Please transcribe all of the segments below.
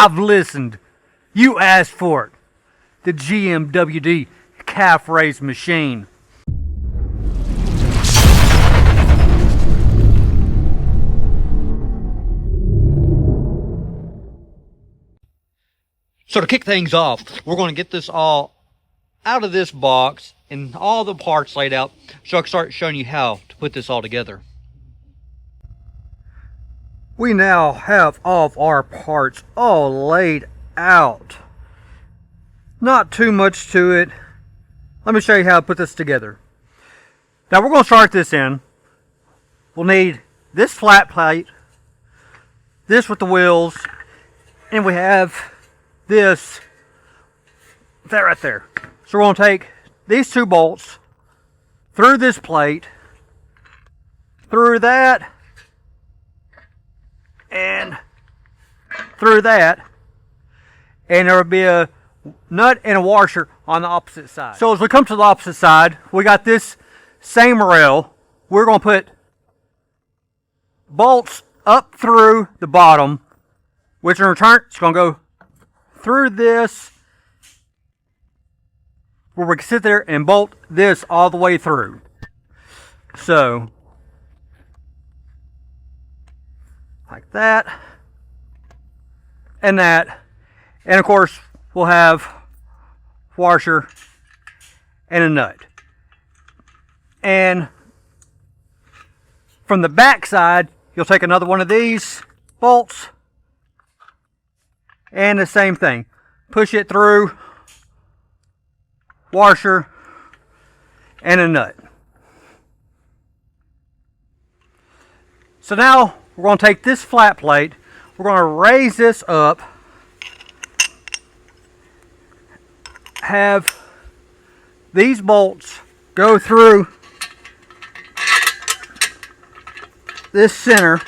I've listened. You asked for it. The GMWD calf raise machine. So to kick things off, we're going to get this all out of this box and all the parts laid out so I can start showing you how to put this all together. We now have all of our parts all laid out. Not too much to it. Let me show you how to put this together. Now we're going to start this in. We'll need this flat plate, this with the wheels, and we have this right there. So we're going to take these two bolts through this plate, through that, and through that, and there will be a nut and a washer on the opposite side. So as we come to the opposite side, we got this same rail. We're going to put bolts up through the bottom, which in return it's going to go through this, where we can sit there and bolt this all the way through. So like that and that, and of course we'll have washer and a nut. And from the back side, you'll take another one of these bolts and the same thing. Push it through, washer, and a nut. So now we're going to take this flat plate, we're going to raise this up, have these bolts go through this center,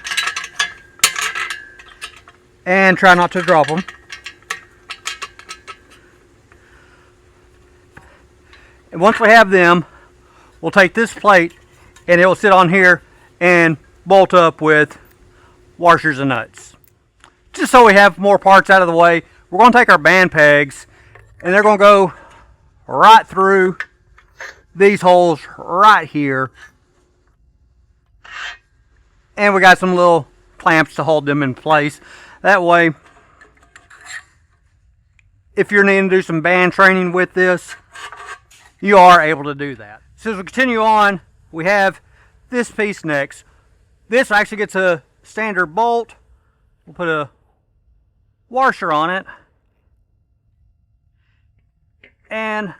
and try not to drop them. And once we have them, we'll take this plate and it will sit on here and bolt up with washers and nuts. Just so we have more parts out of the way, we're going to take our band pegs and they're going to go right through these holes right here. And we got some little clamps to hold them in place. That way, if you're needing to do some band training with this, you are able to do that. So as we continue on, we have this piece next. This actually gets a standard bolt. We'll put a washer on it. And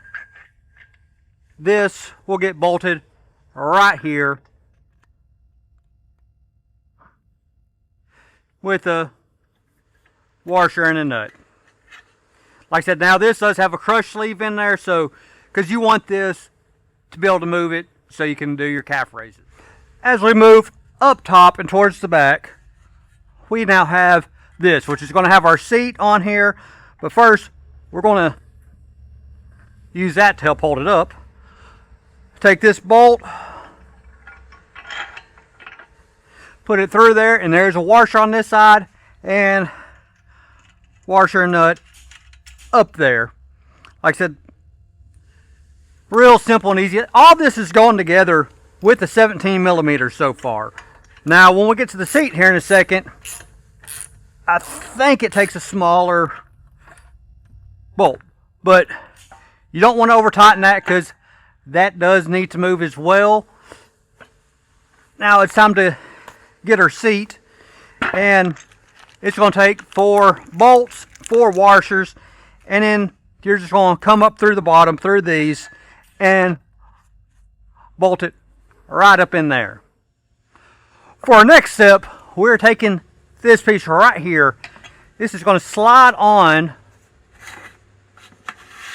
this will get bolted right here with a washer and a nut. Like I said, now this does have a crush sleeve in there, so because you want this to be able to move it so you can do your calf raises. As we move up top and towards the back, we now have this, which is going to have our seat on here. But first, we're going to use that to help hold it up. Take this bolt, put it through there, and there's a washer on this side and washer and nut up there. Like I said, real simple and easy. All this is going together with the 17 millimeters so far. Now when we get to the seat here in a second, I think it takes a smaller bolt, but you don't want to over tighten that because that does need to move as well. Now it's time to get our seat, and it's going to take 4 bolts, 4 washers, and then you're just going to come up through the bottom through these and bolt it right up in there. For our next step, we're taking this piece right here. This is going to slide on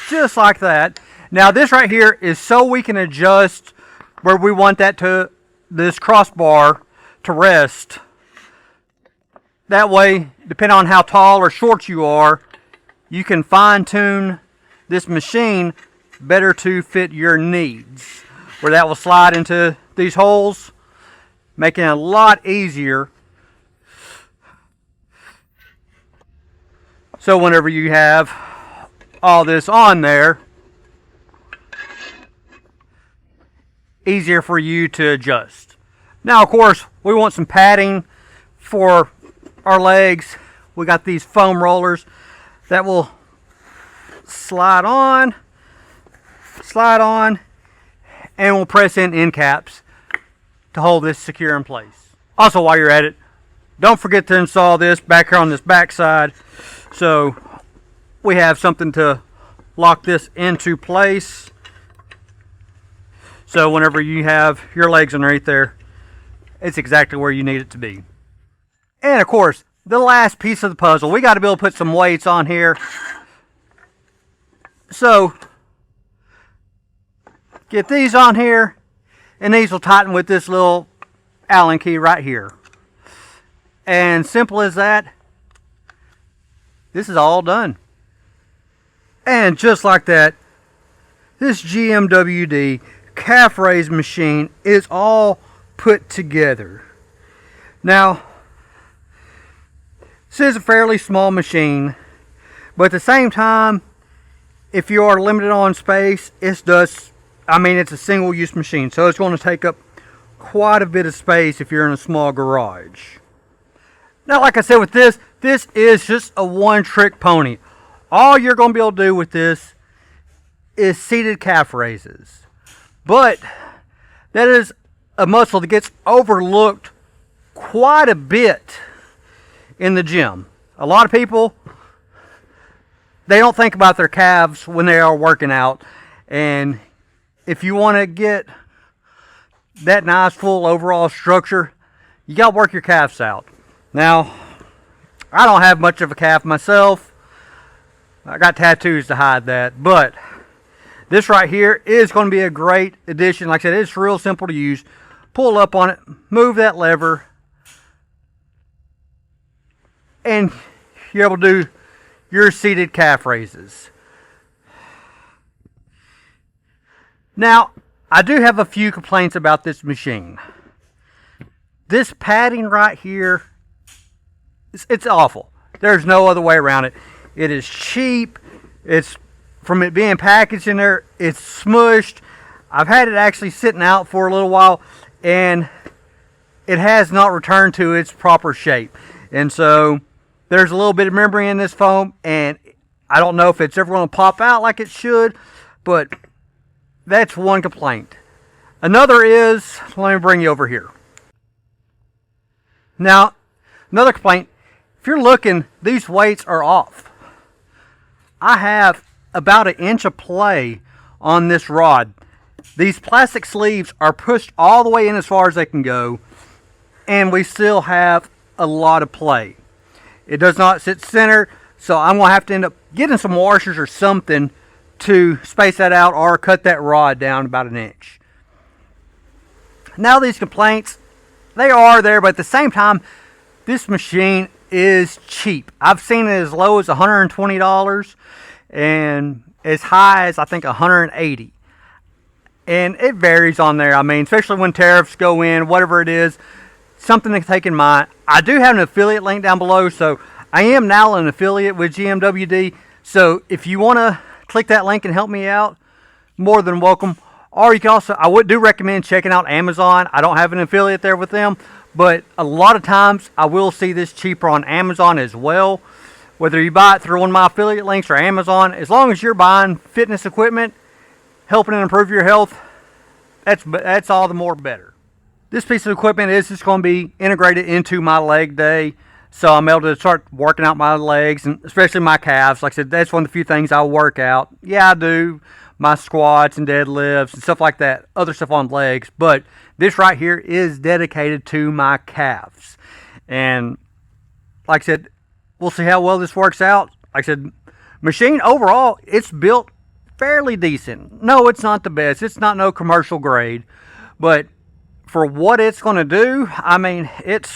just like that. Now this right here is so we can adjust where we want that to, this crossbar to rest. That way, depending on how tall or short you are, you can fine tune this machine better to fit your needs. Where that will slide into these holes, making it a lot easier So whenever you have all this on there, easier for you to adjust. Now, of course, we want some padding for our legs. We got these foam rollers that will slide on, and we'll press in end caps to hold this secure in place. Also, while you're at it, don't forget to install this back here on this back side, so we have something to lock this into place. So whenever you have your legs underneath there, it's exactly where you need it to be. And of course, the last piece of the puzzle, we got to be able to put some weights on here. So get these on here, and these will tighten with this little Allen key right here. And simple as that, this is all done. And just like that, this GMWD calf raise machine is all put together. Now, this is a fairly small machine, but at the same time, if you are limited on space, it's a single-use machine, so it's going to take up quite a bit of space if you're in a small garage. Now, like I said, with this is just a one-trick pony. All you're going to be able to do with this is seated calf raises. But that is a muscle that gets overlooked quite a bit in the gym. A lot of people, they don't think about their calves when they are working out. And if you want to get that nice full overall structure, you got to work your calves out. Now, I don't have much of a calf myself. I got tattoos to hide that, but this right here is going to be a great addition. Like I said, it's real simple to use. Pull up on it, move that lever, and you're able to do your seated calf raises. Now, I do have a few complaints about this machine. This padding right here, it's awful. There's no other way around it. It is cheap. It's from it being packaged in there, it's smushed. I've had it actually sitting out for a little while, and it has not returned to its proper shape. And so there's a little bit of memory in this foam, and I don't know if it's ever going to pop out like it should, but that's one complaint. Another is, let me bring you over here. Now, another complaint, if you're looking, these weights are off. I have about 1 inch of play on this rod. These plastic sleeves are pushed all the way in as far as they can go, and we still have a lot of play. It does not sit centered, so I'm going to have to end up getting some washers or something to space that out or cut that rod down about 1 inch. Now, these complaints, they are there, but at the same time, this machine is cheap. I've seen it as low as $120 and as high as I think $180. And it varies on there. I mean, especially when tariffs go in, whatever it is, something to take in mind. I do have an affiliate link down below, so I am now an affiliate with GMWD. So if you want to click that link and help me out, more than welcome. Or you can also, I do recommend checking out Amazon. I don't have an affiliate there with them, but a lot of times I will see this cheaper on Amazon as well. Whether you buy it through one of my affiliate links or Amazon, as long as you're buying fitness equipment, helping to improve your health, that's all the more better. This piece of equipment is just going to be integrated into my leg day, so I'm able to start working out my legs, and especially my calves. Like I said, that's one of the few things I work out. Yeah, I do my squats and deadlifts and stuff like that, other stuff on legs, but this right here is dedicated to my calves. And like I said, we'll see how well this works out. Like I said, machine overall, it's built fairly decent. No, it's not the best. It's not no commercial grade, but for what it's going to do, I mean, it's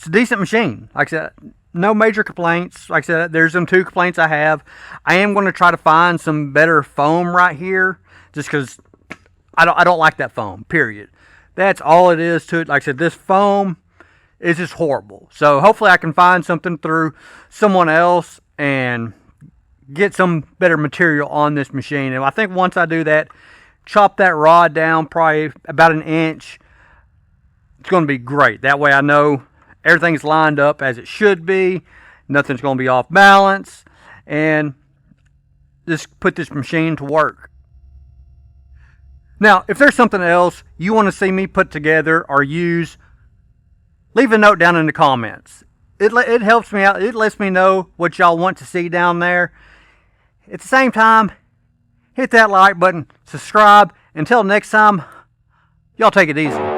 a decent machine. Like I said, no major complaints. Like I said, there's them 2 complaints I have. I am going to try to find some better foam right here, just because I don't like that foam, period. That's all it is to it. Like I said, this foam, is just horrible. So hopefully I can find something through someone else and get some better material on this machine. And I think once I do that, chop that rod down probably about an inch, it's going to be great. That way I know everything's lined up as it should be. Nothing's going to be off balance. And just put this machine to work. Now, if there's something else you want to see me put together or use, leave a note down in the comments. It helps me out. It lets me know what y'all want to see down there. At the same time, hit that like button, subscribe. Until next time, y'all take it easy.